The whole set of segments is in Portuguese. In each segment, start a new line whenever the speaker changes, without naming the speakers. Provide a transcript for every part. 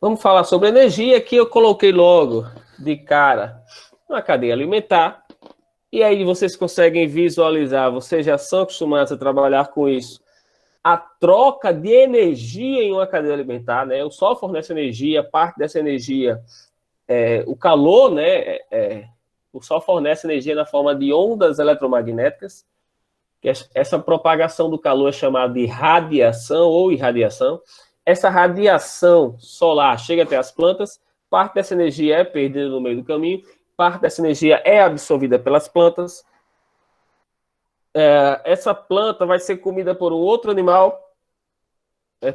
Vamos falar sobre energia. Aqui eu coloquei logo de cara uma cadeia alimentar. E aí vocês conseguem visualizar, vocês já são acostumados a trabalhar com isso, a troca de energia em uma cadeia alimentar, né? O Sol fornece energia, parte dessa energia, o calor, né? O Sol fornece energia na forma de ondas eletromagnéticas, que essa propagação do calor é chamada de radiação ou irradiação. Essa radiação solar chega até as plantas, parte dessa energia é perdida no meio do caminho, parte dessa energia é absorvida pelas plantas. Essa planta vai ser comida por um outro animal,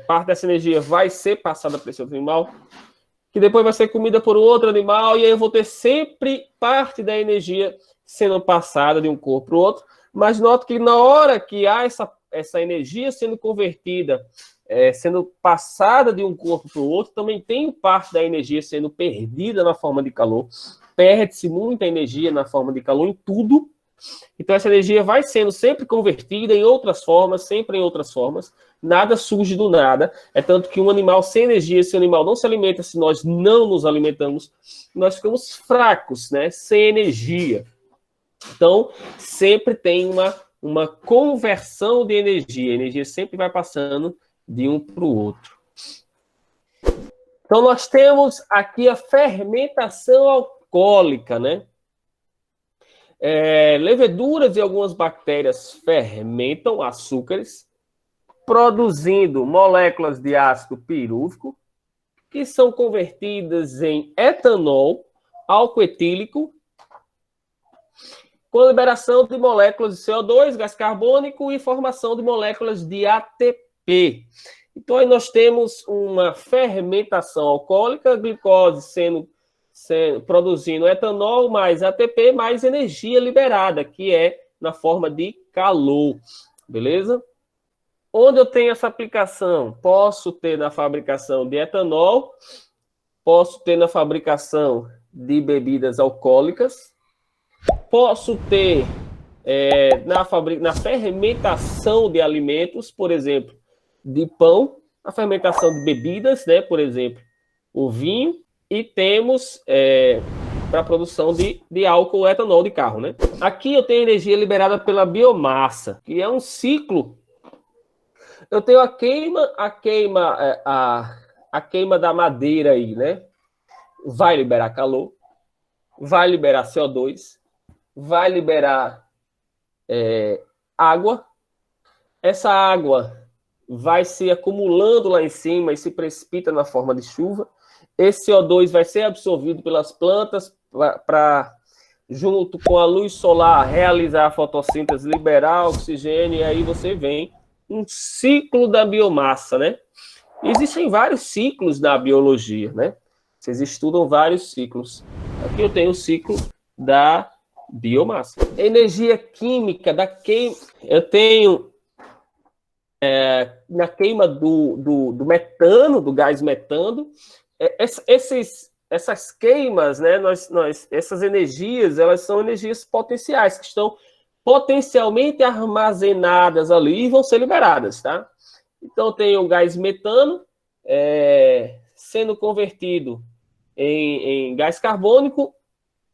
parte dessa energia vai ser passada para esse outro animal, que depois vai ser comida por um outro animal, e aí eu vou ter sempre parte da energia sendo passada de um corpo para o outro. Mas noto que na hora que há essa energia sendo convertida, sendo passada de um corpo para o outro, também tem parte da energia sendo perdida na forma de calor. Perde-se muita energia na forma de calor em tudo. Então essa energia vai sendo sempre convertida em outras formas, sempre em outras formas. Nada surge do nada. É tanto que um animal sem energia, se o animal não se alimenta, se nós não nos alimentamos, nós ficamos fracos, né? Sem energia. Então, sempre tem uma conversão de energia. A energia sempre vai passando de um para o outro. Então, nós temos aqui a fermentação alcoólica, né? Leveduras e algumas bactérias fermentam açúcares, produzindo moléculas de ácido pirúvico, que são convertidas em etanol, álcool etílico, com liberação de moléculas de CO2, gás carbônico e formação de moléculas de ATP. Então, aí nós temos uma fermentação alcoólica, glicose produzindo etanol mais ATP mais energia liberada, que é na forma de calor, beleza? Onde eu tenho essa aplicação? Posso ter na fabricação de etanol, posso ter na fabricação de bebidas alcoólicas, posso ter na fermentação de alimentos, por exemplo, de pão, a fermentação de bebidas, né? Por exemplo, o vinho, e temos para a produção de álcool etanol de carro, né? Aqui eu tenho energia liberada pela biomassa, que é um ciclo. Eu tenho a queima da madeira aí, né? Vai liberar calor, vai liberar CO2, vai liberar água. Essa água vai se acumulando lá em cima e se precipita na forma de chuva. Esse CO2 vai ser absorvido pelas plantas para, junto com a luz solar, realizar a fotossíntese, liberar oxigênio, e aí você vem um ciclo da biomassa, né? Existem vários ciclos na biologia, né? Vocês estudam vários ciclos. Aqui eu tenho o ciclo da biomassa. Energia química da queima. Eu tenho na queima do metano, do gás metano. Essas queimas, né? Essas energias, elas são energias potenciais que estão potencialmente armazenadas ali e vão ser liberadas, tá? Então tem o gás metano sendo convertido em gás carbônico,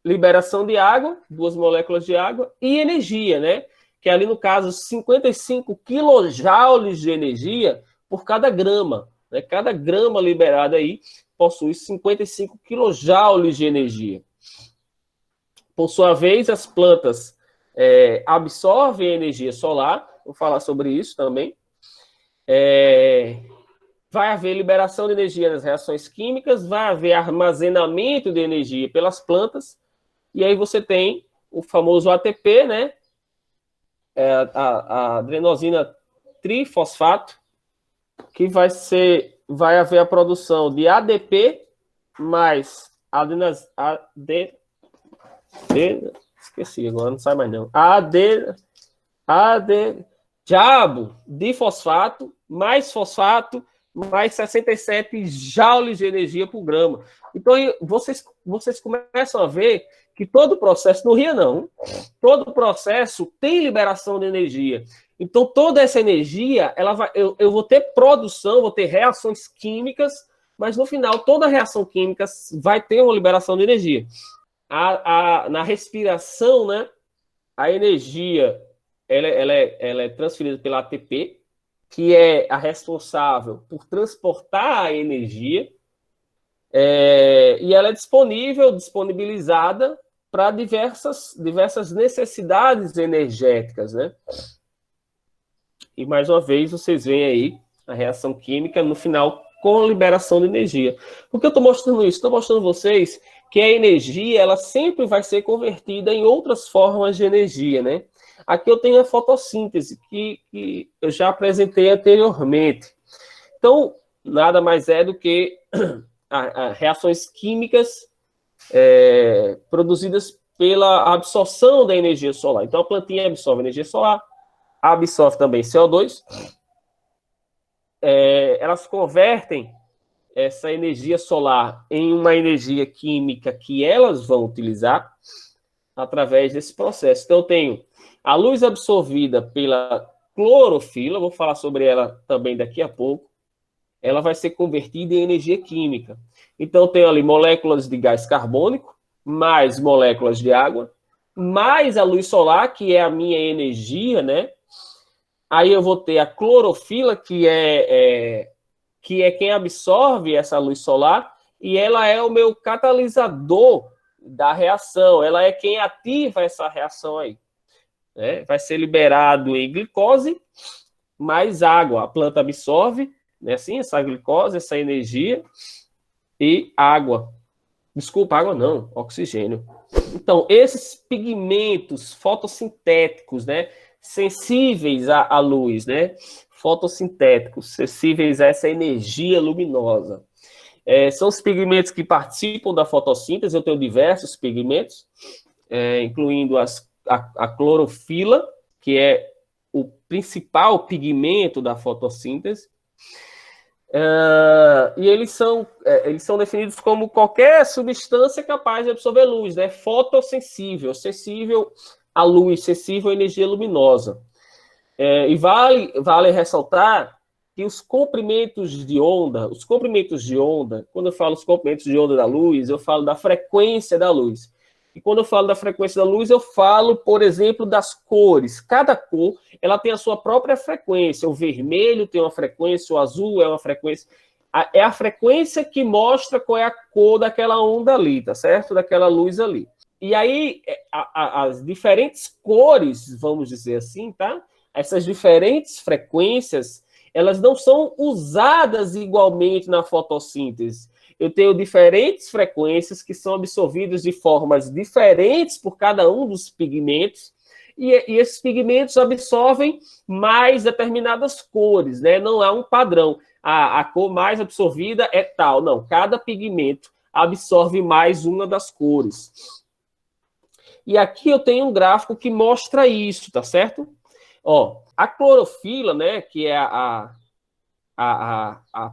liberação de água, 2 moléculas de água, e energia, né? Que ali no caso 55 quilojoules de energia por cada grama, né? Cada grama liberada aí possui 55 quilojoules de energia. Por sua vez, as plantas absorvem energia solar, vou falar sobre isso também. Vai haver liberação de energia nas reações químicas, vai haver armazenamento de energia pelas plantas, e aí você tem o famoso ATP, né? A adenosina trifosfato, que vai haver a produção de ADP mais esqueci agora, não sai mais não. Diabo de fosfato, mais 67 joules de energia por grama. Então, vocês começam a ver que todo o processo, não ria não, todo o processo tem liberação de energia. Então, toda essa energia, eu vou ter produção, vou ter reações químicas, mas no final toda reação química vai ter uma liberação de energia. Na respiração, né, a energia ela é transferida pela ATP, que é a responsável por transportar a energia, e ela é disponibilizada para diversas necessidades energéticas, né? E mais uma vez vocês veem aí a reação química no final com liberação de energia. Por que eu estou mostrando isso? Estou mostrando vocês que a energia ela sempre vai ser convertida em outras formas de energia, né? Aqui eu tenho a fotossíntese, que eu já apresentei anteriormente. Então, nada mais é do que reações químicas produzidas pela absorção da energia solar. Então, a plantinha absorve energia solar, absorve também CO2. Elas convertem essa energia solar em uma energia química que elas vão utilizar através desse processo. Então, eu tenho a luz absorvida pela clorofila, vou falar sobre ela também daqui a pouco, ela vai ser convertida em energia química. Então, eu tenho ali moléculas de gás carbônico, mais moléculas de água, mais a luz solar, que é a minha energia, né? Aí eu vou ter a clorofila, que é quem absorve essa luz solar, e ela é o meu catalisador da reação, ela é quem ativa essa reação aí. Né? Vai ser liberado em glicose mais água. A planta absorve, né, assim, essa glicose, essa energia, e água. Desculpa, água não, oxigênio. Então, esses pigmentos fotossintéticos, né, sensíveis à luz, né, fotossintéticos, sensíveis a essa energia luminosa. São os pigmentos que participam da fotossíntese. Eu tenho diversos pigmentos, incluindo a clorofila, que é o principal pigmento da fotossíntese. E eles são definidos como qualquer substância capaz de absorver luz, né? Fotossensível, sensível à luz, sensível à energia luminosa. E vale ressaltar que os comprimentos de onda, quando eu falo os comprimentos de onda da luz, eu falo da frequência da luz. E quando eu falo da frequência da luz, eu falo, por exemplo, das cores. Cada cor, ela tem a sua própria frequência. O vermelho tem uma frequência, o azul é uma frequência. É a frequência que mostra qual é a cor daquela onda ali, tá certo? Daquela luz ali. E aí, as diferentes cores, vamos dizer assim, tá? Essas diferentes frequências, elas não são usadas igualmente na fotossíntese. Eu tenho diferentes frequências que são absorvidas de formas diferentes por cada um dos pigmentos, e esses pigmentos absorvem mais determinadas cores, né? Não há um padrão. A cor mais absorvida é tal. Não, cada pigmento absorve mais uma das cores. E aqui eu tenho um gráfico que mostra isso, tá certo? Ó, a clorofila, né, que é a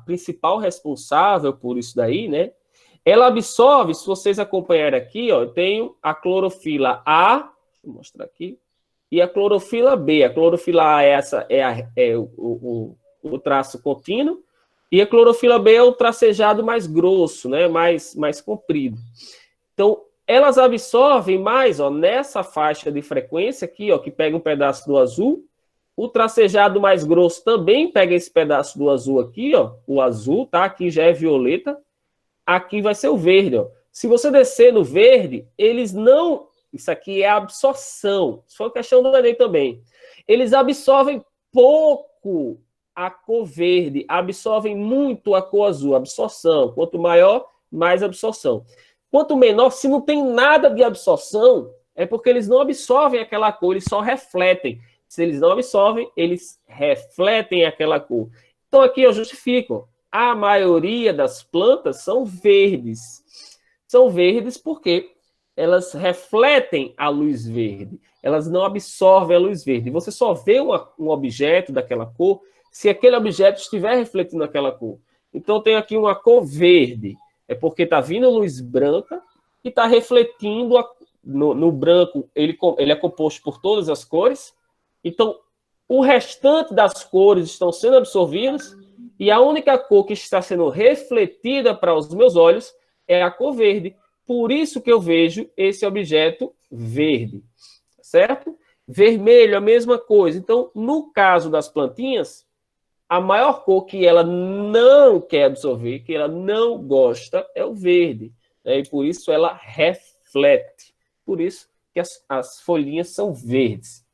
principal responsável por isso daí, né? Ela absorve, se vocês acompanharem aqui, ó, eu tenho a clorofila A, vou mostrar aqui, e a clorofila B. A clorofila A é o traço contínuo, e a clorofila B é o tracejado mais grosso, né? Mais comprido. Então, elas absorvem mais, ó, nessa faixa de frequência aqui, ó, que pega um pedaço do azul. O tracejado mais grosso também pega esse pedaço do azul aqui, ó. O azul, tá? Aqui já é violeta. Aqui vai ser o verde, ó. Se você descer no verde, eles não... Isso aqui é absorção. Isso foi uma questão do Enem também. Eles absorvem pouco a cor verde, absorvem muito a cor azul. Absorção. Quanto maior, mais absorção. Quanto menor, se não tem nada de absorção, é porque eles não absorvem aquela cor, eles só refletem. Se eles não absorvem, eles refletem aquela cor. Então, aqui eu justifico. A maioria das plantas são verdes. São verdes porque elas refletem a luz verde. Elas não absorvem a luz verde. Você só vê um objeto daquela cor se aquele objeto estiver refletindo aquela cor. Então, eu tenho aqui uma cor verde. É porque está vindo luz branca e está refletindo no branco. Ele é composto por todas as cores. Então, o restante das cores estão sendo absorvidas E a única cor que está sendo refletida para os meus olhos é a cor verde. Por isso que eu vejo esse objeto verde, certo? Vermelho, a mesma coisa. Então, no caso das plantinhas, a maior cor que ela não quer absorver, que ela não gosta, é o verde. E por isso ela reflete. Por isso que as folhinhas são verdes.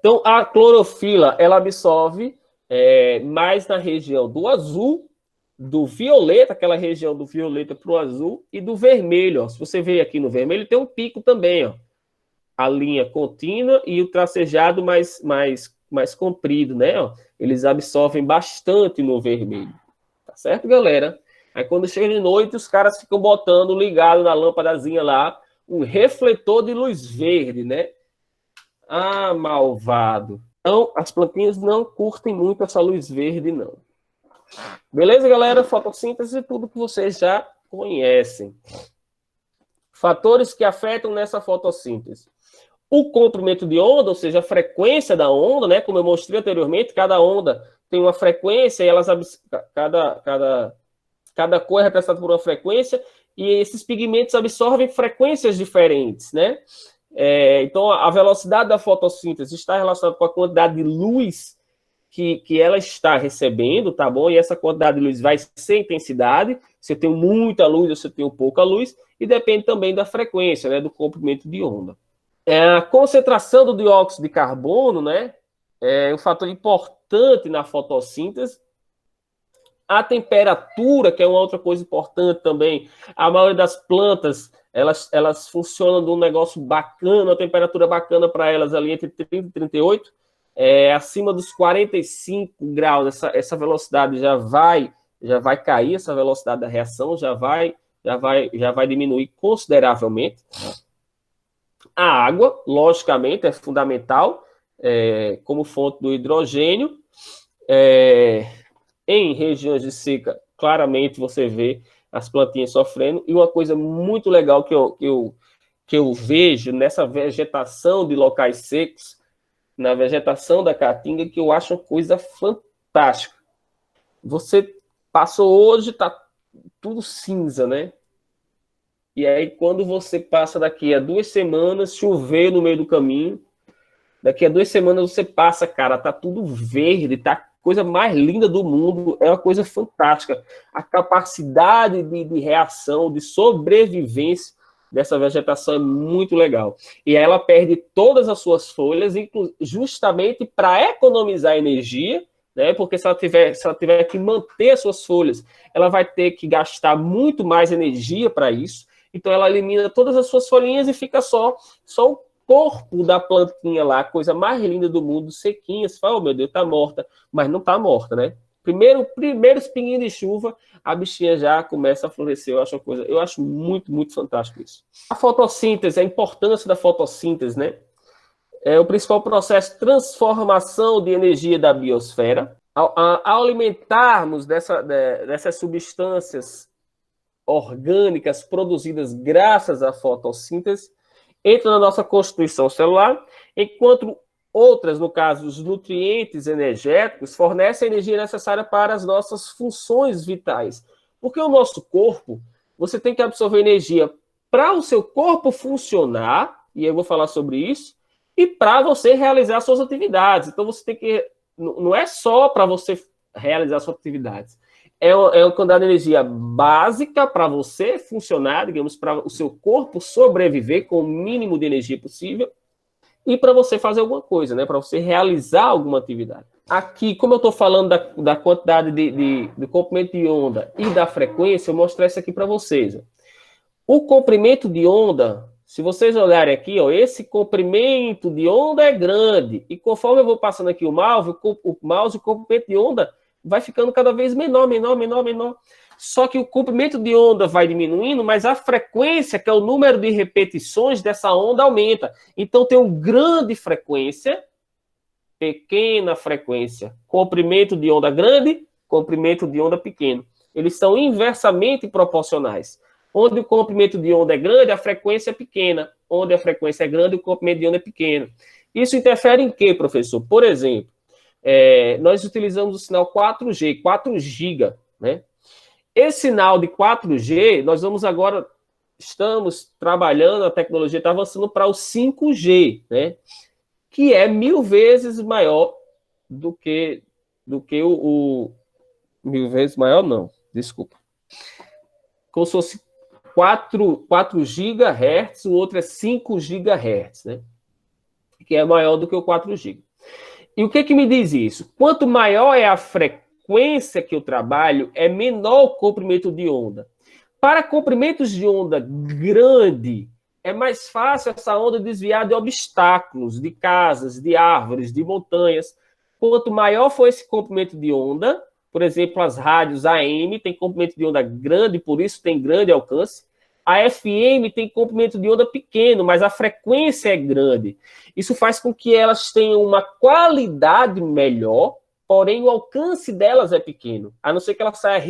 Então, a clorofila, ela absorve mais na região do azul, do violeta, aquela região do violeta para o azul, e do vermelho. Ó. Se você ver aqui no vermelho, tem um pico também. Ó. A linha contínua e o tracejado mais comprido, né? Ó. Eles absorvem bastante no vermelho. Tá certo, galera? Aí quando chega de noite, os caras ficam botando ligado na lâmpadazinha lá um refletor de luz verde, né? Ah, malvado. Então, as plantinhas não curtem muito essa luz verde, não. Beleza, galera? Fotossíntese, tudo que vocês já conhecem. Fatores que afetam nessa fotossíntese. O comprimento de onda, ou seja, a frequência da onda, né? Como eu mostrei anteriormente, cada onda tem uma frequência e cada cor é representada por uma frequência e esses pigmentos absorvem frequências diferentes, né? Então, a velocidade da fotossíntese está relacionada com a quantidade de luz que ela está recebendo, tá bom? E essa quantidade de luz vai ser intensidade, se eu tenho muita luz ou se eu tenho pouca luz, e depende também da frequência, né? Do comprimento de onda. A concentração do dióxido de carbono, né? É um fator importante na fotossíntese. A temperatura, que é uma outra coisa importante também. A maioria das plantas, elas funcionam de um negócio bacana, uma temperatura bacana para elas ali entre 30 e 38. Acima dos 45 graus, essa velocidade já vai cair, essa velocidade da reação já vai diminuir consideravelmente. A água, logicamente, é fundamental como fonte do hidrogênio. Em regiões de seca, claramente você vê as plantinhas sofrendo. E uma coisa muito legal que eu vejo nessa vegetação de locais secos, na vegetação da caatinga, que eu acho uma coisa fantástica. Você passou hoje, tá tudo cinza, né? E aí, quando você passa daqui a 2 semanas, choveu no meio do caminho. Daqui a 2 semanas você passa, cara, tá tudo verde, tá coisa mais linda do mundo, é uma coisa fantástica. A capacidade de reação, de sobrevivência dessa vegetação é muito legal. E ela perde todas as suas folhas, justamente para economizar energia, né? Porque se ela tiver que manter as suas folhas, ela vai ter que gastar muito mais energia para isso. Então ela elimina todas as suas folhinhas e fica só o corpo da plantinha lá, a coisa mais linda do mundo, sequinha. Você fala, oh, meu Deus, tá morta. Mas não tá morta, né? Primeiros pinguinhos de chuva, a bichinha já começa a florescer. Eu acho muito, muito fantástico isso. A fotossíntese, a importância da fotossíntese, né? É o principal processo de transformação de energia da biosfera. Ao alimentarmos dessas substâncias orgânicas produzidas graças à fotossíntese, entra na nossa constituição celular, enquanto outras, no caso, os nutrientes energéticos, fornecem a energia necessária para as nossas funções vitais. Porque o nosso corpo, você tem que absorver energia para o seu corpo funcionar, e eu vou falar sobre isso, e para você realizar suas atividades. Então, você tem que... Não é só para você realizar suas atividades. É uma quantidade de energia básica para você funcionar, digamos, para o seu corpo sobreviver com o mínimo de energia possível e para você fazer alguma coisa, né? Para você realizar alguma atividade. Aqui, como eu estou falando da quantidade do comprimento de onda e da frequência, eu vou mostrar isso aqui para vocês. O comprimento de onda, se vocês olharem aqui, ó, esse comprimento de onda é grande. E conforme eu vou passando aqui o mouse, o comprimento de onda vai ficando cada vez menor. Só que o comprimento de onda vai diminuindo, mas a frequência, que é o número de repetições dessa onda, aumenta. Então, tem uma grande frequência, pequena frequência. Comprimento de onda grande, comprimento de onda pequeno. Eles são inversamente proporcionais. Onde o comprimento de onda é grande, a frequência é pequena. Onde a frequência é grande, o comprimento de onda é pequeno. Isso interfere em quê, professor? Por exemplo, nós utilizamos o sinal 4G, 4 GB, né? Esse sinal de 4G, nós vamos agora, estamos trabalhando, a tecnologia está avançando para o 5G, né? Que é 1000 vezes maior do que o 1000 vezes maior, não, desculpa. Como se fosse 4 GHz, o outro é 5 GHz, né? Que é maior do que o 4 GB. E o que me diz isso? Quanto maior é a frequência que eu trabalho, é menor o comprimento de onda. Para comprimentos de onda grande, é mais fácil essa onda desviar de obstáculos, de casas, de árvores, de montanhas. Quanto maior for esse comprimento de onda, por exemplo, as rádios AM tem comprimento de onda grande, por isso tem grande alcance. A FM tem comprimento de onda pequeno, mas a frequência é grande. Isso faz com que elas tenham uma qualidade melhor, porém o alcance delas é pequeno, a não ser que ela saia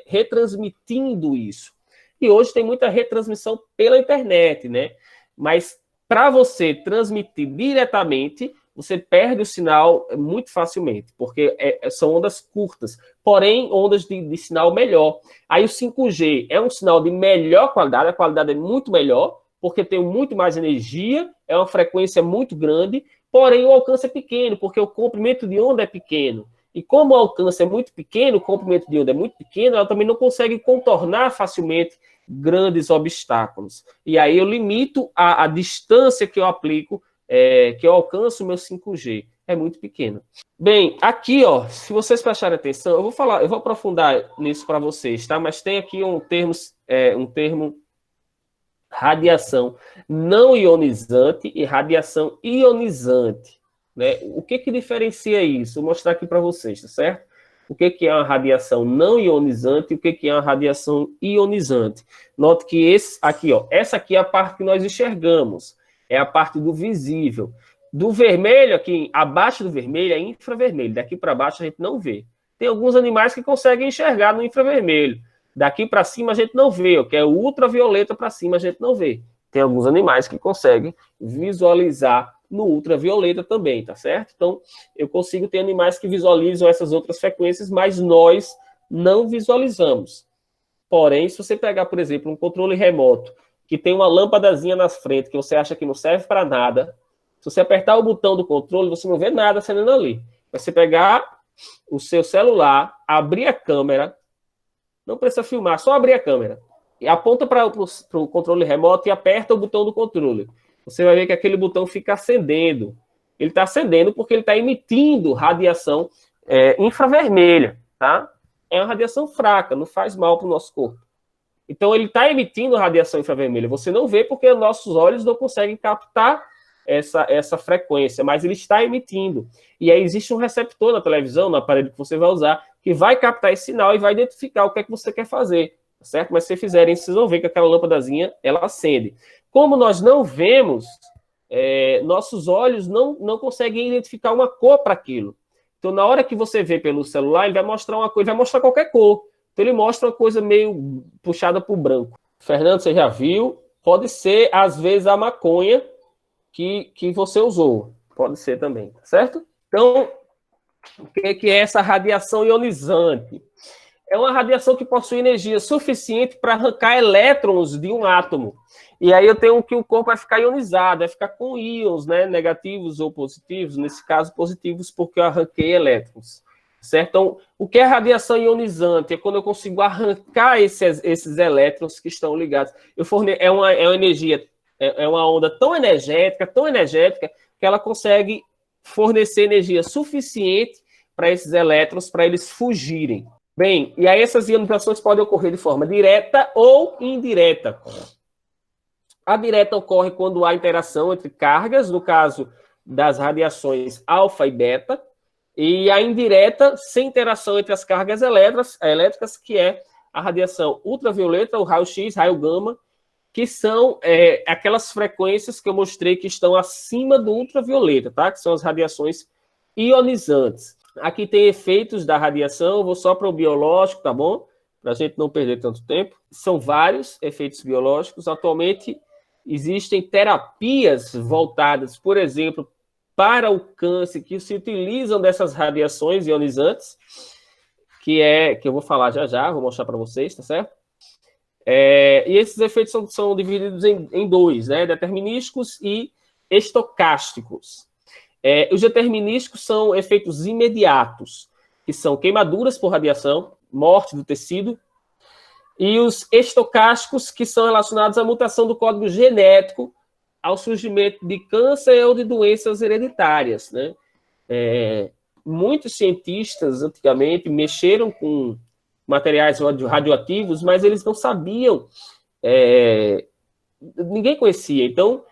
retransmitindo isso. E hoje tem muita retransmissão pela internet, né? Mas para você transmitir diretamente, você perde o sinal muito facilmente, porque são ondas curtas, porém ondas de sinal melhor. Aí o 5G é um sinal de melhor qualidade, a qualidade é muito melhor, porque tem muito mais energia, é uma frequência muito grande, porém o alcance é pequeno, porque o comprimento de onda é pequeno. E como o alcance é muito pequeno, o comprimento de onda é muito pequeno, ela também não consegue contornar facilmente grandes obstáculos. E aí eu limito a distância que eu aplico, que eu alcanço o meu 5G. É muito pequeno. Bem, aqui, ó, se vocês prestarem atenção, eu vou aprofundar nisso para vocês, tá? Mas tem aqui um termo radiação não ionizante e radiação ionizante, né? O que diferencia isso? Vou mostrar aqui para vocês, tá certo? O que é uma radiação não ionizante e o que é uma radiação ionizante. Note que essa aqui é a parte que nós enxergamos, é a parte do visível. Do vermelho, aqui abaixo do vermelho, é infravermelho. Daqui para baixo a gente não vê. Tem alguns animais que conseguem enxergar no infravermelho. Daqui para cima a gente não vê, que é o ultravioleta para cima a gente não vê. Tem alguns animais que conseguem visualizar no ultravioleta também, tá certo? Então, eu consigo ter animais que visualizam essas outras frequências, mas nós não visualizamos. Porém, se você pegar, por exemplo, um controle remoto, que tem uma lâmpadazinha na frente, que você acha que não serve para nada, se você apertar o botão do controle, você não vê nada acendendo ali. Você pegar o seu celular, abrir a câmera, não precisa filmar, só abrir a câmera, e aponta para o controle remoto e aperta o botão do controle. Você vai ver que aquele botão fica acendendo. Ele está acendendo porque ele está emitindo radiação infravermelha, tá? É uma radiação fraca, não faz mal para o nosso corpo. Então, ele está emitindo radiação infravermelha. Você não vê porque nossos olhos não conseguem captar essa frequência, mas ele está emitindo. E aí existe um receptor na televisão, no aparelho que você vai usar, que vai captar esse sinal e vai identificar o que é que você quer fazer, certo? Mas se fizerem, vocês vão ver que aquela lâmpadazinha, ela acende. Como nós não vemos, nossos olhos não conseguem identificar uma cor para aquilo. Então, na hora que você vê pelo celular, ele vai mostrar uma cor, ele vai mostrar qualquer cor. Então, ele mostra uma coisa meio puxada para o branco. Fernando, você já viu? Pode ser, às vezes, a maconha que você usou. Pode ser também, certo? Então, o que é essa radiação ionizante? É uma radiação que possui energia suficiente para arrancar elétrons de um átomo. E aí eu tenho que o corpo vai ficar ionizado, vai ficar com íons, né, negativos ou positivos, nesse caso positivos, porque eu arranquei elétrons. Certo? Então, o que é radiação ionizante? É quando eu consigo arrancar esses elétrons que estão ligados. É uma energia, é uma onda tão energética, que ela consegue fornecer energia suficiente para esses elétrons, para eles fugirem. Bem, e aí essas ionizações podem ocorrer de forma direta ou indireta. A direta ocorre quando há interação entre cargas, no caso das radiações alfa e beta, e a indireta, sem interação entre as cargas elétricas, que é a radiação ultravioleta, o raio-x, raio gama, que são aquelas frequências que eu mostrei que estão acima do ultravioleta, tá? Que são as radiações ionizantes. Aqui tem efeitos da radiação, eu vou só para o biológico, tá bom? Para a gente não perder tanto tempo. São vários efeitos biológicos. Atualmente, existem terapias voltadas, por exemplo, para o câncer que se utilizam dessas radiações ionizantes, que eu vou falar já, vou mostrar para vocês, tá certo? E esses efeitos são divididos em dois, né? Determinísticos e estocásticos. Os determinísticos são efeitos imediatos, que são queimaduras por radiação, morte do tecido, e os estocásticos, que são relacionados à mutação do código genético, ao surgimento de câncer ou de doenças hereditárias, né? Muitos cientistas, antigamente, mexeram com materiais radioativos, mas eles não sabiam, ninguém conhecia. Então,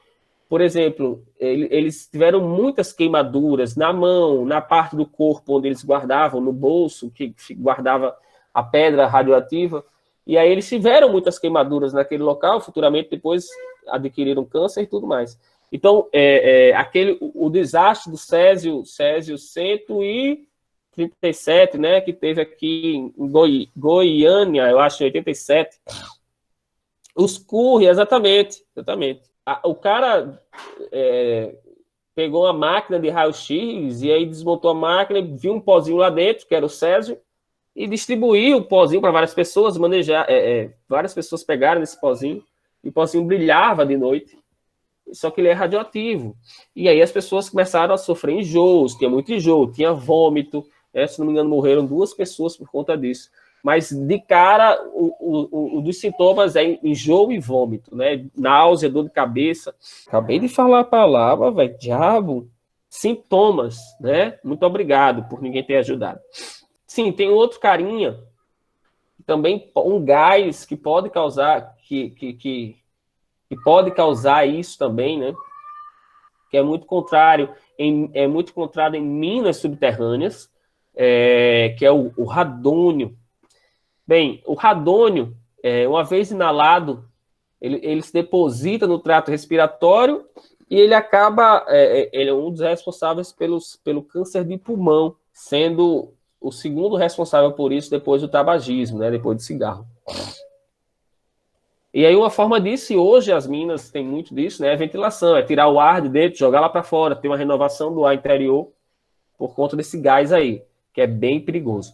por exemplo, eles tiveram muitas queimaduras na mão, na parte do corpo onde eles guardavam, no bolso, que guardava a pedra radioativa, e aí eles tiveram muitas queimaduras naquele local, futuramente depois adquiriram câncer e tudo mais. Então, o desastre do Césio 137, né, que teve aqui em Goiânia, eu acho, em 87, os Cury, exatamente. O cara pegou uma máquina de raio-x e aí desmontou a máquina, viu um pozinho lá dentro, que era o Césio, e distribuiu o pozinho para várias pessoas, várias pessoas pegaram esse pozinho, e o pozinho brilhava de noite, só que ele é radioativo. E aí as pessoas começaram a sofrer enjoos, tinha muito enjoo, tinha vômito, se não me engano morreram 2 pessoas por conta disso. Mas, de cara, um dos sintomas é enjoo e vômito, né? Náusea, dor de cabeça. Acabei de falar a palavra, velho, diabo. Sintomas, né? Muito obrigado por ninguém ter ajudado. Sim, tem outro carinha, também um gás que pode causar, que pode causar isso também, né? Que é muito contrário, é muito encontrado em minas subterrâneas, que é o radônio. Bem, o radônio, uma vez inalado, ele se deposita no trato respiratório e ele acaba, ele é um dos responsáveis pelo câncer de pulmão, sendo o segundo responsável por isso depois do tabagismo, né, depois do cigarro. E aí uma forma disso, e hoje as minas têm muito disso, né, é ventilação, é tirar o ar de dentro, jogar lá para fora, ter uma renovação do ar interior por conta desse gás aí, que é bem perigoso.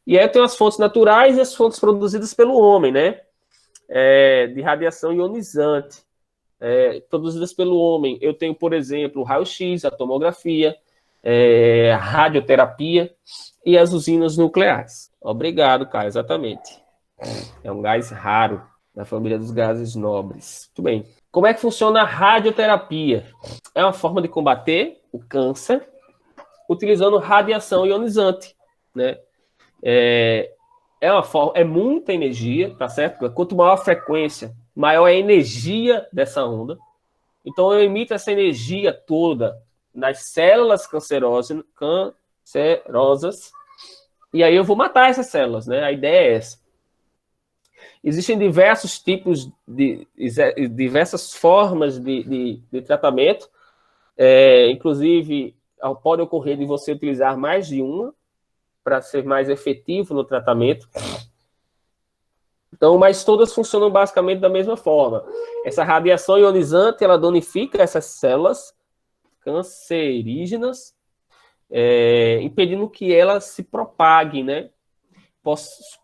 E aí tem as fontes naturais e as fontes produzidas pelo homem, né? De radiação ionizante, produzidas pelo homem. Eu tenho, por exemplo, o raio-x, a tomografia, a radioterapia e as usinas nucleares. Obrigado, Caio, exatamente. É um gás raro, da família dos gases nobres. Muito bem. Como é que funciona a radioterapia? É uma forma de combater o câncer utilizando radiação ionizante, né? É muita energia, tá certo? Quanto maior a frequência, maior é a energia dessa onda. Então eu emito essa energia toda nas células cancerosas, e aí eu vou matar essas células, né? A ideia é essa. Existem diversos tipos diversas formas de tratamento, inclusive pode ocorrer de você utilizar mais de uma para ser mais efetivo no tratamento. Então, mas todas funcionam basicamente da mesma forma. Essa radiação ionizante, ela danifica essas células cancerígenas, impedindo que elas se propaguem, né?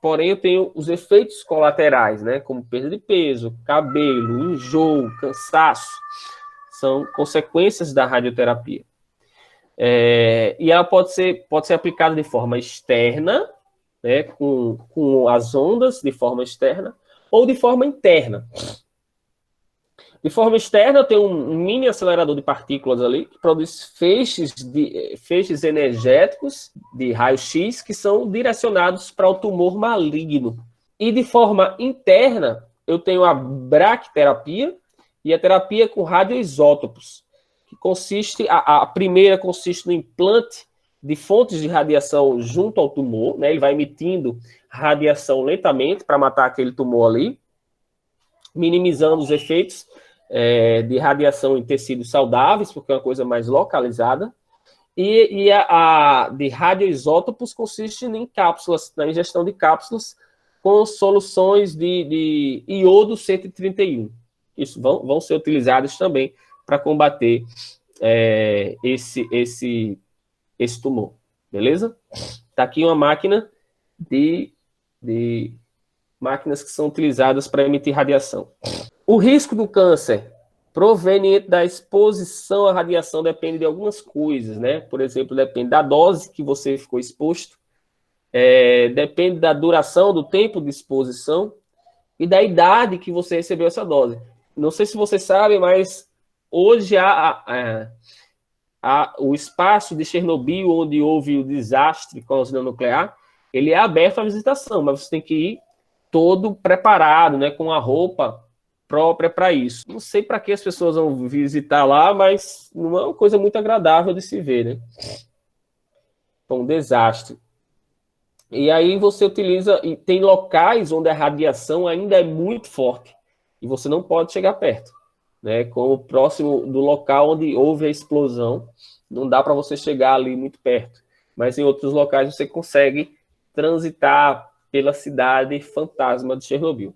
Porém, eu tenho os efeitos colaterais, né? Como perda de peso, cabelo, enjoo, cansaço. São consequências da radioterapia. E ela pode ser aplicada de forma externa, né, com as ondas de forma externa, ou de forma interna. De forma externa, eu tenho um mini acelerador de partículas ali, que produz feixes energéticos de raio-x que são direcionados para o tumor maligno. E de forma interna, eu tenho a braquiterapia e a terapia com radioisótopos, que consiste, a primeira consiste no implante de fontes de radiação junto ao tumor, né? Ele vai emitindo radiação lentamente para matar aquele tumor ali, minimizando os efeitos de radiação em tecidos saudáveis, porque é uma coisa mais localizada. E a de radioisótopos consiste em cápsulas, na ingestão de cápsulas com soluções de iodo 131. Isso vão ser utilizados também para combater esse tumor, beleza? Tá aqui uma máquina de máquinas que são utilizadas para emitir radiação. O risco do câncer proveniente da exposição à radiação depende de algumas coisas, né? Por exemplo, depende da dose que você ficou exposto, depende da duração do tempo de exposição e da idade que você recebeu essa dose. Não sei se você sabe, mas hoje o espaço de Chernobyl, onde houve o desastre com a usina nuclear, ele é aberto à visitação, mas você tem que ir todo preparado, né, com a roupa própria para isso. Não sei para que as pessoas vão visitar lá, mas não é uma coisa muito agradável de se ver, né? Um desastre. E aí você utiliza, e tem locais onde a radiação ainda é muito forte, e você não pode chegar perto, né? Como próximo do local onde houve a explosão, não dá para você chegar ali muito perto. Mas em outros locais você consegue transitar pela cidade fantasma de Chernobyl.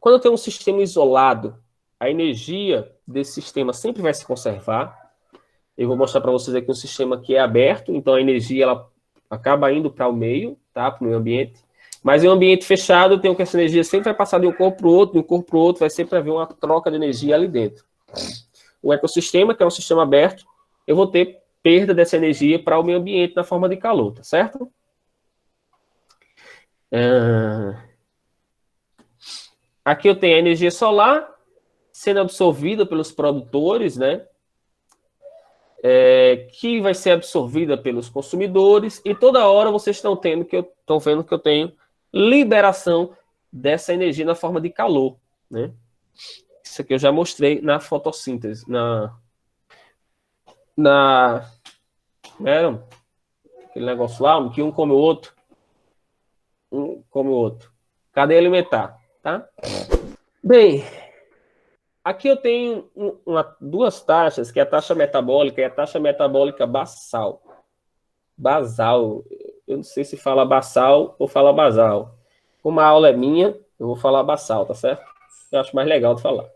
Quando tem um sistema isolado, a energia desse sistema sempre vai se conservar. Eu vou mostrar para vocês aqui um sistema que é aberto, então a energia ela acaba indo para o meio, tá? Para o meio ambiente. Mas em um ambiente fechado, eu tenho que essa energia sempre vai passar de um corpo para o outro, de um corpo para o outro, vai sempre haver uma troca de energia ali dentro. O ecossistema, que é um sistema aberto, eu vou ter perda dessa energia para o meio ambiente na forma de calor, tá certo? Aqui eu tenho a energia solar sendo absorvida pelos produtores, né? Que vai ser absorvida pelos consumidores, e toda hora vocês estão vendo que eu tenho liberação dessa energia na forma de calor, né? Isso aqui eu já mostrei na fotossíntese, aquele negócio lá, que um come o outro, cadeia alimentar, tá? Bem, aqui eu tenho duas taxas, que é a taxa metabólica e a taxa metabólica basal. Basal, eu não sei se fala basal ou fala basal. Como a aula é minha, eu vou falar basal, tá certo? Eu acho mais legal de falar.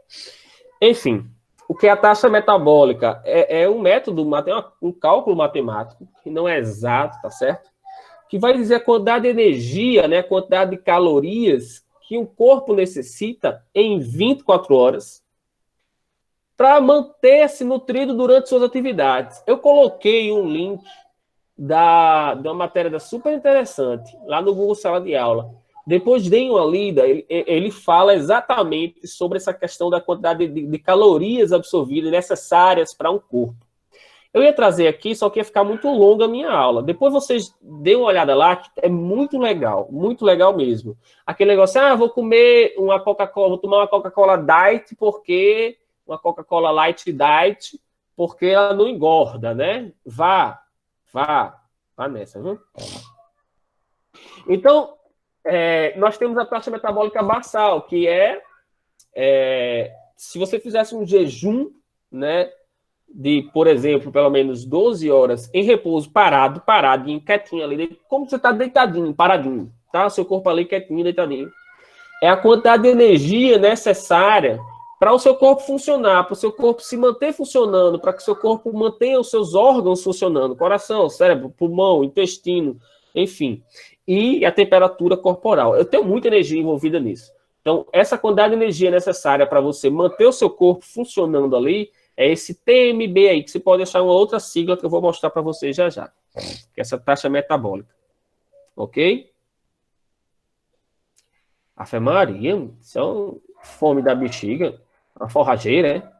Enfim, o que é a taxa metabólica? É um método, um cálculo matemático, que não é exato, tá certo? Que vai dizer a quantidade de energia, né, a quantidade de calorias que o corpo necessita em 24 horas para manter-se nutrido durante suas atividades. Eu coloquei um link de uma matéria super interessante lá no Google Sala de Aula. Depois deem uma lida, ele fala exatamente sobre essa questão da quantidade de calorias absorvidas necessárias para um corpo. Eu ia trazer aqui, só que ia ficar muito longa a minha aula. Depois vocês deem uma olhada lá, que é muito legal mesmo. Aquele negócio, vou comer uma Coca-Cola, vou tomar uma Coca-Cola Diet, porque uma Coca-Cola Light Diet, porque ela não engorda, né? Vá nessa, viu? Então, nós temos a taxa metabólica basal, que se você fizesse um jejum, né, de, por exemplo, pelo menos 12 horas em repouso, paradinho, quietinho ali, como você está deitadinho, paradinho, tá? Seu corpo ali quietinho, deitadinho. É a quantidade de energia necessária para o seu corpo funcionar, para o seu corpo se manter funcionando, para que o seu corpo mantenha os seus órgãos funcionando, coração, cérebro, pulmão, intestino, enfim. E a temperatura corporal. Eu tenho muita energia envolvida nisso. Então, essa quantidade de energia necessária para você manter o seu corpo funcionando ali é esse TMB aí, que você pode achar uma outra sigla que eu vou mostrar para vocês já. Que é essa taxa metabólica. Ok? Ave Maria, isso é uma fome da bexiga, uma forrageira, né?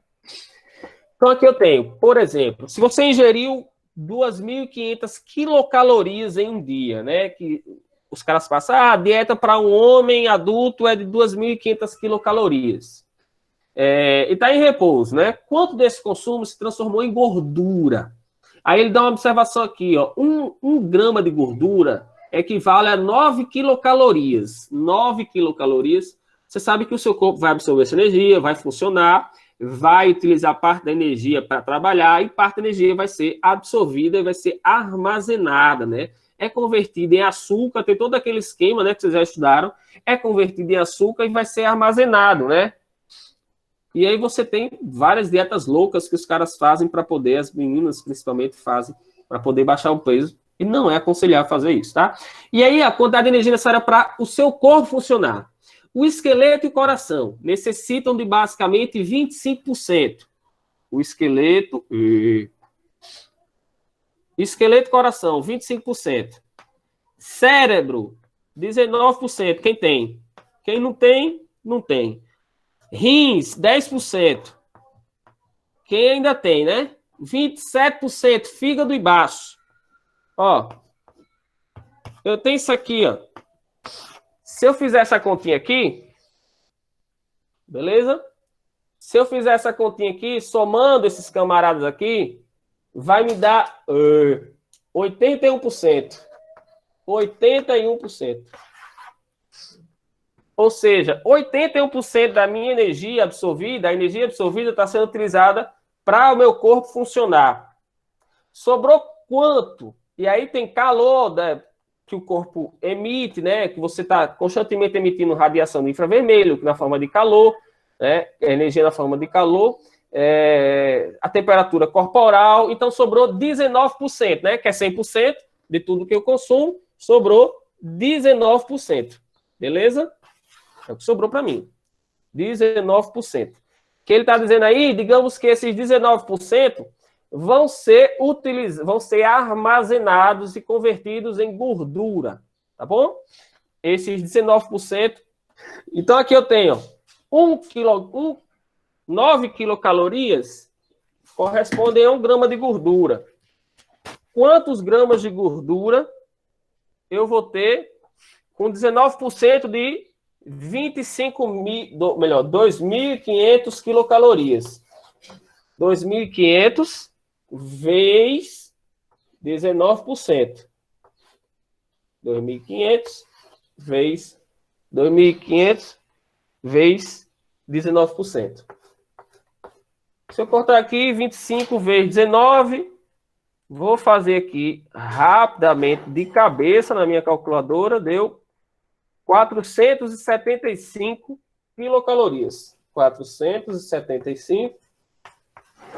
Então, aqui eu tenho, por exemplo, se você ingeriu 2.500 quilocalorias em um dia, né? Que os caras passam, a dieta para um homem adulto é de 2.500 quilocalorias. E está em repouso, né? Quanto desse consumo se transformou em gordura? Aí ele dá uma observação aqui, ó. 1 grama de gordura equivale a 9 quilocalorias. 9 quilocalorias. Você sabe que o seu corpo vai absorver essa energia, vai funcionar, vai utilizar parte da energia para trabalhar e parte da energia vai ser absorvida e vai ser armazenada, né? É convertida em açúcar, tem todo aquele esquema, né, que vocês já estudaram, é convertido em açúcar e vai ser armazenado, né? E aí você tem várias dietas loucas que os caras fazem para poder, as meninas principalmente fazem, para poder baixar o peso. E não é aconselhável fazer isso, tá? E aí a quantidade de energia necessária para o seu corpo funcionar. O esqueleto e o coração necessitam de basicamente 25%. O esqueleto e coração, 25%. Cérebro, 19%. Quem tem? Quem não tem, não tem. Rins, 10%. Quem ainda tem, né? 27%. Fígado e baço. Ó, eu tenho isso aqui, ó. Se eu fizer essa continha aqui, beleza? Se eu fizer essa continha aqui, somando esses camaradas aqui, vai me dar 81%. 81%. Ou seja, 81% da minha energia absorvida, a energia absorvida está sendo utilizada para o meu corpo funcionar. Sobrou quanto? E aí tem calor, né, que o corpo emite, né? Que você está constantemente emitindo radiação do infravermelho, na forma de calor, né? Energia na forma de calor, a temperatura corporal. Então sobrou 19%, né? Que é 100% de tudo que eu consumo, sobrou 19%. Beleza? É o que sobrou para mim. 19%. O que ele está dizendo aí, digamos que esses 19% vão ser armazenados e convertidos em gordura. Tá bom? Esses 19%. Então aqui eu tenho 9 quilocalorias correspondem a 1 grama de gordura. Quantos gramas de gordura eu vou ter com 19% de 2.500 quilocalorias. 2.500 vezes 19%. 2.500 vezes 2.500 vezes 19%. Se eu cortar aqui 25 vezes 19, vou fazer aqui rapidamente de cabeça na minha calculadora, deu 475 quilocalorias. 475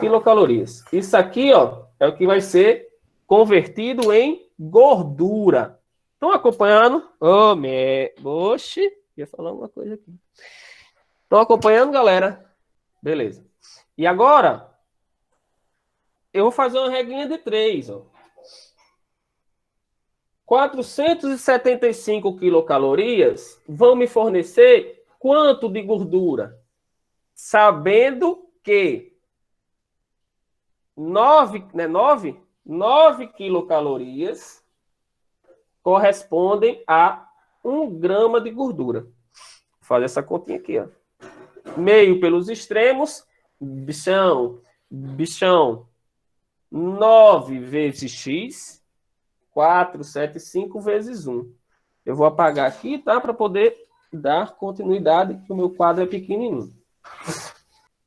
quilocalorias. Isso aqui, ó, é o que vai ser convertido em gordura. Estão acompanhando? Oxe, ia falar uma coisa aqui. Estão acompanhando, galera? Beleza. E agora, eu vou fazer uma regrinha de 3, ó. 475 quilocalorias vão me fornecer quanto de gordura? Sabendo que 9 quilocalorias correspondem a 1 grama de gordura. Vou fazer essa continha aqui, ó. Meio pelos extremos, bichão, 9 vezes x, 475 vezes 1. Eu vou apagar aqui, tá? Para poder dar continuidade, que o meu quadro é pequenininho.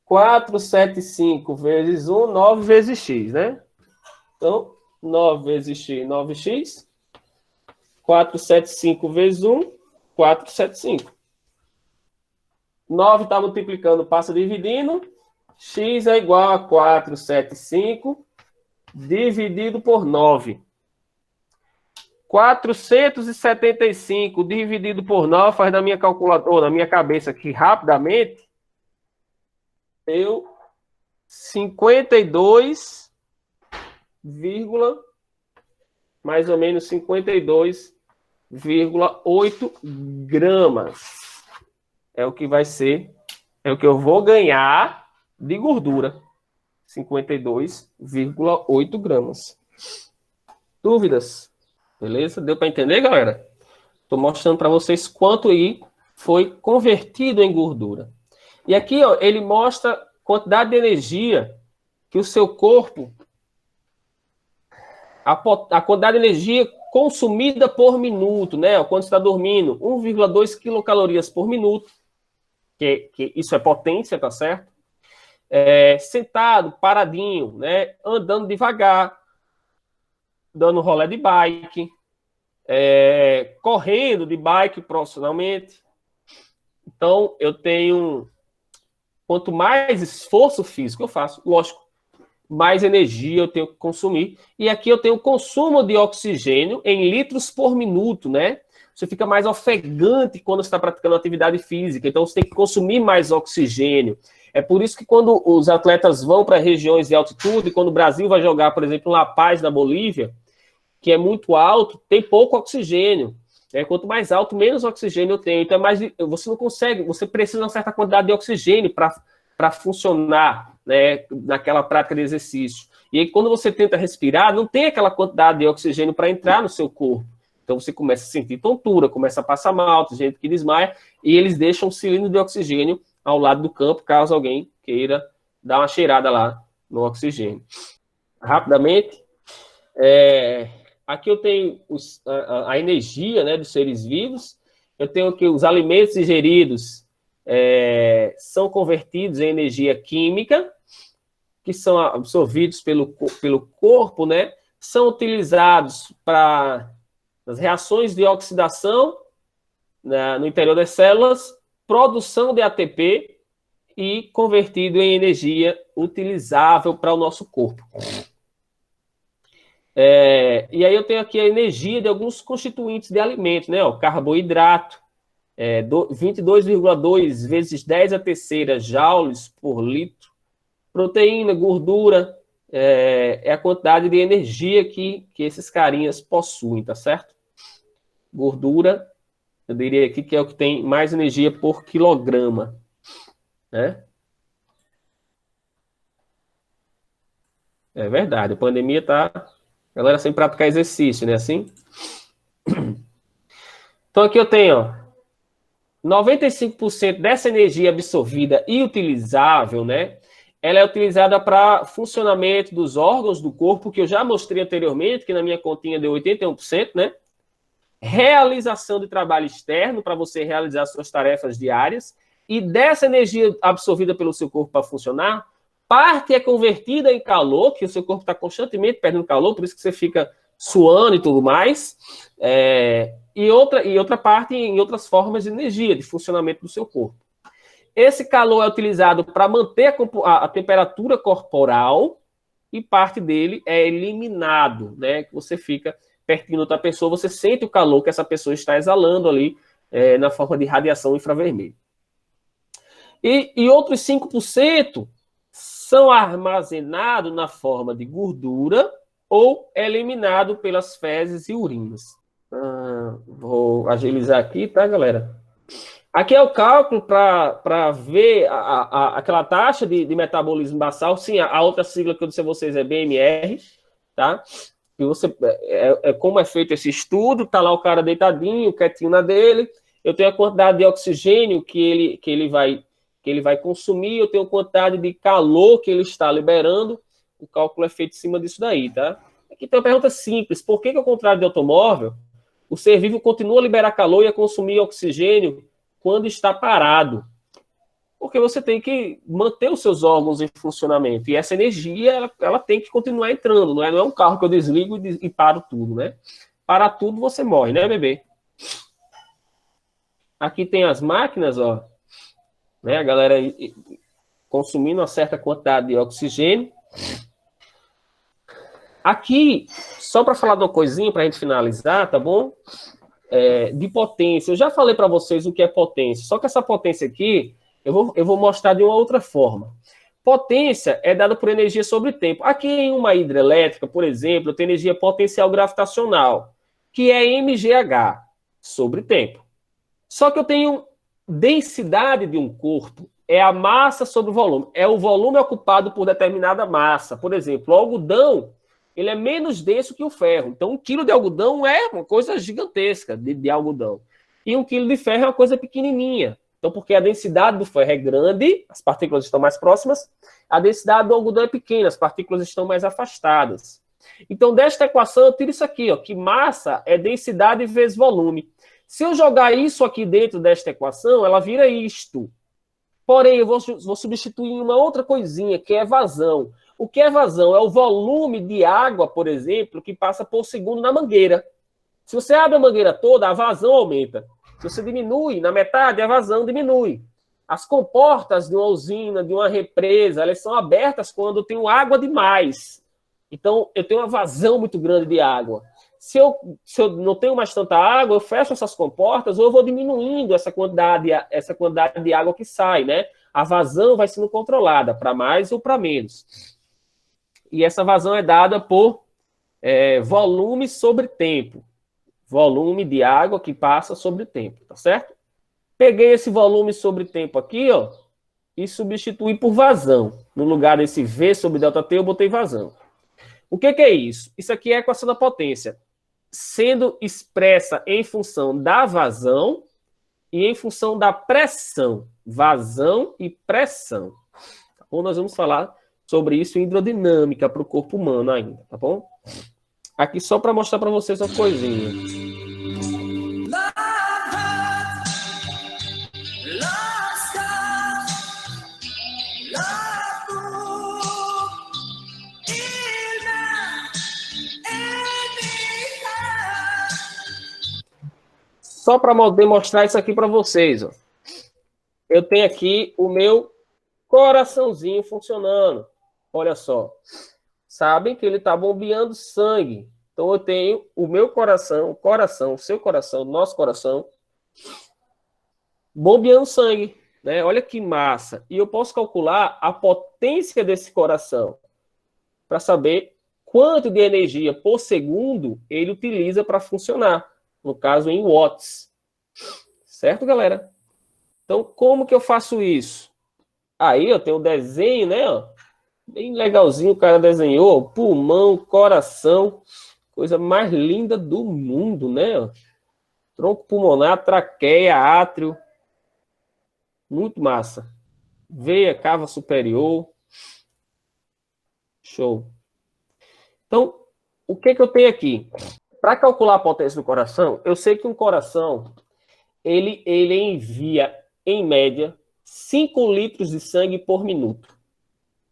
475 vezes 1, 9 vezes x, né? Então, 9 vezes x, 9x. 475 vezes 1, 475. 9 está multiplicando, passa dividindo. X é igual a 475 dividido por 9. 475 dividido por 9 faz na minha calculadora, na minha cabeça aqui rapidamente, deu 52, mais ou menos 52,8 gramas. É o que vai ser, é o que eu vou ganhar de gordura. 52,8 gramas. Dúvidas? Beleza? Deu para entender, galera? Estou mostrando para vocês quanto aí foi convertido em gordura. E aqui, ó, ele mostra a quantidade de energia que o seu corpo, a quantidade de energia consumida por minuto, né? Quando você está dormindo, 1,2 quilocalorias por minuto, que isso é potência, tá certo? Sentado, paradinho, né? Andando devagar, dando rolê de bike, correndo de bike profissionalmente. Então, eu tenho quanto mais esforço físico eu faço, lógico, mais energia eu tenho que consumir. E aqui eu tenho consumo de oxigênio em litros por minuto, né? Você fica mais ofegante quando você está praticando atividade física, então você tem que consumir mais oxigênio. É por isso que quando os atletas vão para regiões de altitude, quando o Brasil vai jogar, por exemplo, em La Paz, na Bolívia, que é muito alto, tem pouco oxigênio. Quanto mais alto, menos oxigênio eu tenho. Então, você não consegue, você precisa de uma certa quantidade de oxigênio para funcionar, né, naquela prática de exercício. E aí, quando você tenta respirar, não tem aquela quantidade de oxigênio para entrar no seu corpo. Então, você começa a sentir tontura, começa a passar mal, tem gente que desmaia, e eles deixam um cilindro de oxigênio ao lado do campo, caso alguém queira dar uma cheirada lá no oxigênio. Rapidamente, aqui eu tenho a energia, né, dos seres vivos. Eu tenho aqui os alimentos ingeridos são convertidos em energia química, que são absorvidos pelo corpo, né? São utilizados para as reações de oxidação, né, no interior das células, produção de ATP e convertido em energia utilizável para o nosso corpo. E aí eu tenho aqui a energia de alguns constituintes de alimentos, né? O carboidrato, 22,2 vezes 10 a terceira joules por litro. Proteína, gordura, é a quantidade de energia que esses carinhas possuem, tá certo? Gordura, eu diria aqui que é o que tem mais energia por quilograma, né? É verdade, a pandemia tá... A galera sem praticar exercício, né? Assim? Então aqui eu tenho, ó, 95% dessa energia absorvida e utilizável, né? Ela é utilizada para funcionamento dos órgãos do corpo, que eu já mostrei anteriormente, que na minha continha deu 81%, né? Realização de trabalho externo, para você realizar suas tarefas diárias. E dessa energia absorvida pelo seu corpo para funcionar, parte é convertida em calor, que o seu corpo está constantemente perdendo calor, por isso que você fica suando e tudo mais. E outra parte em outras formas de energia, de funcionamento do seu corpo. Esse calor é utilizado para manter a temperatura corporal e parte dele é eliminado, né? Que você fica pertinho de outra pessoa, você sente o calor que essa pessoa está exalando ali na forma de radiação infravermelha. E outros 5% são armazenados na forma de gordura ou eliminado pelas fezes e urinas. Vou agilizar aqui, tá, galera? Aqui é o cálculo para ver aquela taxa de metabolismo basal. Sim, a outra sigla que eu disse a vocês é BMR, tá? E como é feito esse estudo, tá lá o cara deitadinho, quietinho na dele. Eu tenho a quantidade de oxigênio que ele vai consumir, eu tenho a quantidade de calor que ele está liberando. O cálculo é feito em cima disso daí, tá? Aqui tem uma pergunta simples. Por que ao contrário de automóvel, o ser vivo continua a liberar calor e a consumir oxigênio quando está parado? Porque você tem que manter os seus órgãos em funcionamento. E essa energia, ela tem que continuar entrando. Não é um carro que eu desligo e paro tudo, né? Para tudo, você morre, né, bebê? Aqui tem as máquinas, ó. Né? A galera consumindo uma certa quantidade de oxigênio. Aqui, só para falar de uma coisinha, para a gente finalizar, tá bom? De potência. Eu já falei para vocês o que é potência. Só que essa potência aqui, eu vou mostrar de uma outra forma. Potência é dada por energia sobre tempo. Aqui em uma hidrelétrica, por exemplo, eu tenho energia potencial gravitacional, que é mgh, sobre tempo. Só que eu tenho densidade de um corpo, é a massa sobre o volume. É o volume ocupado por determinada massa. Por exemplo, o algodão, ele é menos denso que o ferro. Então, 1 quilo de algodão é uma coisa gigantesca de algodão. E 1 quilo de ferro é uma coisa pequenininha. Então, porque a densidade do ferro é grande, as partículas estão mais próximas, a densidade do algodão é pequena, as partículas estão mais afastadas. Então, desta equação, eu tiro isso aqui, ó, que massa é densidade vezes volume. Se eu jogar isso aqui dentro desta equação, ela vira isto. Porém, eu vou substituir em uma outra coisinha, que é vazão. O que é vazão? É o volume de água, por exemplo, que passa por segundo na mangueira. Se você abre a mangueira toda, a vazão aumenta. Se você diminui na metade, a vazão diminui. As comportas de uma usina, de uma represa, elas são abertas quando eu tenho água demais. Então, eu tenho uma vazão muito grande de água. Se eu não tenho mais tanta água, eu fecho essas comportas ou eu vou diminuindo essa quantidade de água que sai, né? A vazão vai sendo controlada para mais ou para menos. E essa vazão é dada por volume sobre tempo. Volume de água que passa sobre tempo, tá certo? Peguei esse volume sobre tempo aqui, ó, e substituí por vazão. No lugar desse V sobre ΔT, eu botei vazão. O que é isso? Isso aqui é a equação da potência, sendo expressa em função da vazão e em função da pressão. Vazão e pressão. Tá bom? Nós vamos falar sobre isso em hidrodinâmica para o corpo humano ainda, tá bom? Aqui só para mostrar para vocês uma coisinha. Só para demonstrar isso aqui para vocês, ó. Eu tenho aqui o meu coraçãozinho funcionando. Olha só. Sabem que ele está bombeando sangue. Então, eu tenho o meu coração, o seu coração, o nosso coração, bombeando sangue. Né? Olha que massa. E eu posso calcular a potência desse coração para saber quanto de energia por segundo ele utiliza para funcionar. No caso, em watts. Certo, galera? Então, como que eu faço isso? Aí, eu tenho um desenho, né? Ó, bem legalzinho, o cara desenhou. Pulmão, coração. Coisa mais linda do mundo, né? Ó, tronco pulmonar, traqueia, átrio. Muito massa. Veia, cava superior. Show. Então, o que eu tenho aqui? Para calcular a potência do coração, eu sei que um coração, ele envia, em média, 5 litros de sangue por minuto.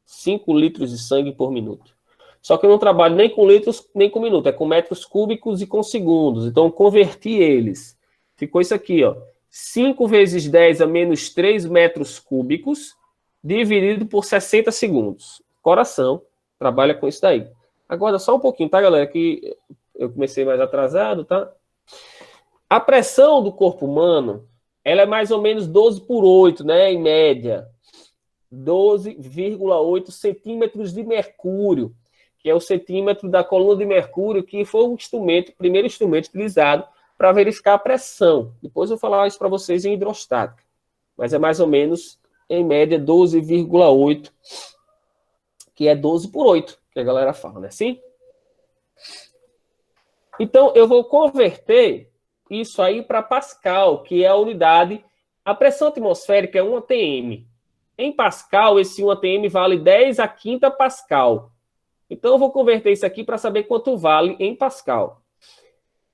5 litros de sangue por minuto. Só que eu não trabalho nem com litros, nem com minuto. É com metros cúbicos e com segundos. Então, eu converti eles. Ficou isso aqui, ó. 5 vezes 10 a menos 3 metros cúbicos, dividido por 60 segundos. Coração trabalha com isso daí. Agora, só um pouquinho, tá, galera? Que eu comecei mais atrasado, tá? A pressão do corpo humano, ela é mais ou menos 12 por 8, né? Em média. 12,8 centímetros de mercúrio, que é o centímetro da coluna de mercúrio, que foi o primeiro instrumento utilizado para verificar a pressão. Depois eu vou falar isso para vocês em hidrostática. Mas é mais ou menos, em média, 12,8, que é 12 por 8, que a galera fala, né? Sim? Então, eu vou converter isso aí para Pascal, que é a unidade. A pressão atmosférica é 1 atm. Em Pascal, esse 1 atm vale 10 a quinta Pascal. Então, eu vou converter isso aqui para saber quanto vale em Pascal.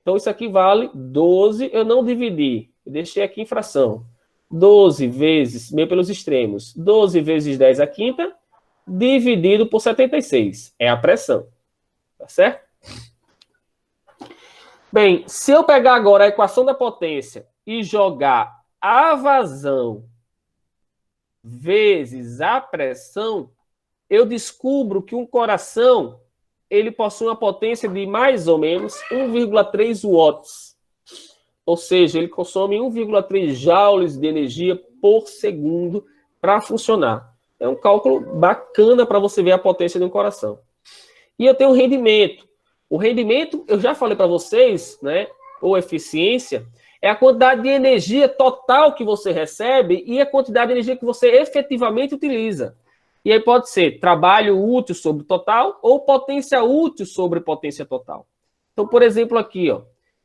Então, isso aqui vale 12, eu não dividi, eu deixei aqui em fração. 12 vezes, meio pelos extremos, 12 vezes 10 a quinta, dividido por 76. É a pressão. Tá certo? Bem, se eu pegar agora a equação da potência e jogar a vazão vezes a pressão, eu descubro que um coração ele possui uma potência de mais ou menos 1,3 watts. Ou seja, ele consome 1,3 joules de energia por segundo para funcionar. É um cálculo bacana para você ver a potência de um coração. E eu tenho um rendimento. O rendimento, eu já falei para vocês, né? Ou eficiência, é a quantidade de energia total que você recebe e a quantidade de energia que você efetivamente utiliza. E aí pode ser trabalho útil sobre total ou potência útil sobre potência total. Então, por exemplo, aqui, ó,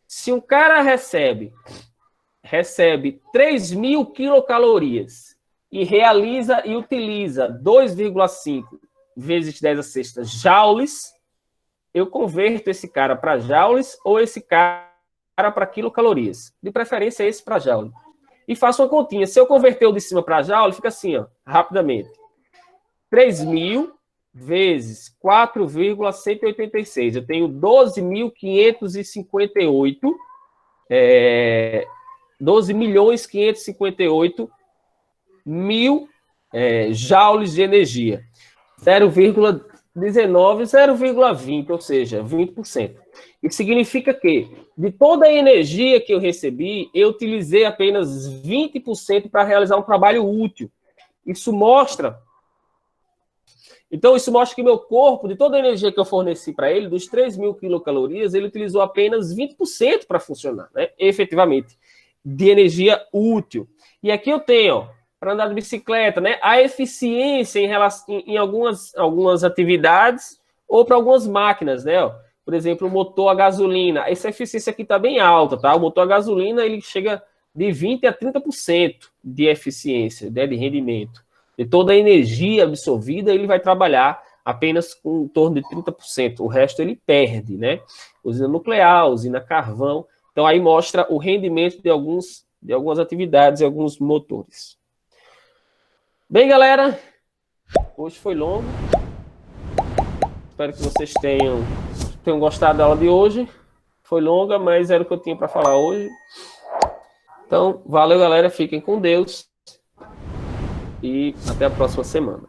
se um cara recebe 3.000 quilocalorias e realiza e utiliza 2,5 vezes 10 a sexta joules, eu converto esse cara para joules ou esse cara para quilocalorias. De preferência, esse para joule. E faço uma continha. Se eu converter o de cima para joule, fica assim, ó, rapidamente. 3.000 vezes 4,186. Eu tenho 12.558, 12.558 mil joules de energia. 0,19, 0,20, ou seja, 20%. Isso significa que, de toda a energia que eu recebi, eu utilizei apenas 20% para realizar um trabalho útil. Isso mostra que meu corpo, de toda a energia que eu forneci para ele, dos 3.000 quilocalorias, ele utilizou apenas 20% para funcionar, né? Efetivamente, de energia útil. E aqui eu tenho, para andar de bicicleta, né, a eficiência em algumas atividades ou para algumas máquinas, né? Por exemplo, o motor a gasolina. Essa eficiência aqui está bem alta, tá? O motor a gasolina, ele chega de 20% a 30% de eficiência, né, de rendimento. De toda a energia absorvida, ele vai trabalhar apenas com em torno de 30%. O resto ele perde, né? Usina nuclear, usina carvão. Então, aí mostra o rendimento de algumas atividades e alguns motores. Bem, galera, hoje foi longo. Espero que vocês tenham gostado da aula de hoje. Foi longa, mas era o que eu tinha para falar hoje. Então, valeu, galera. Fiquem com Deus. E até a próxima semana.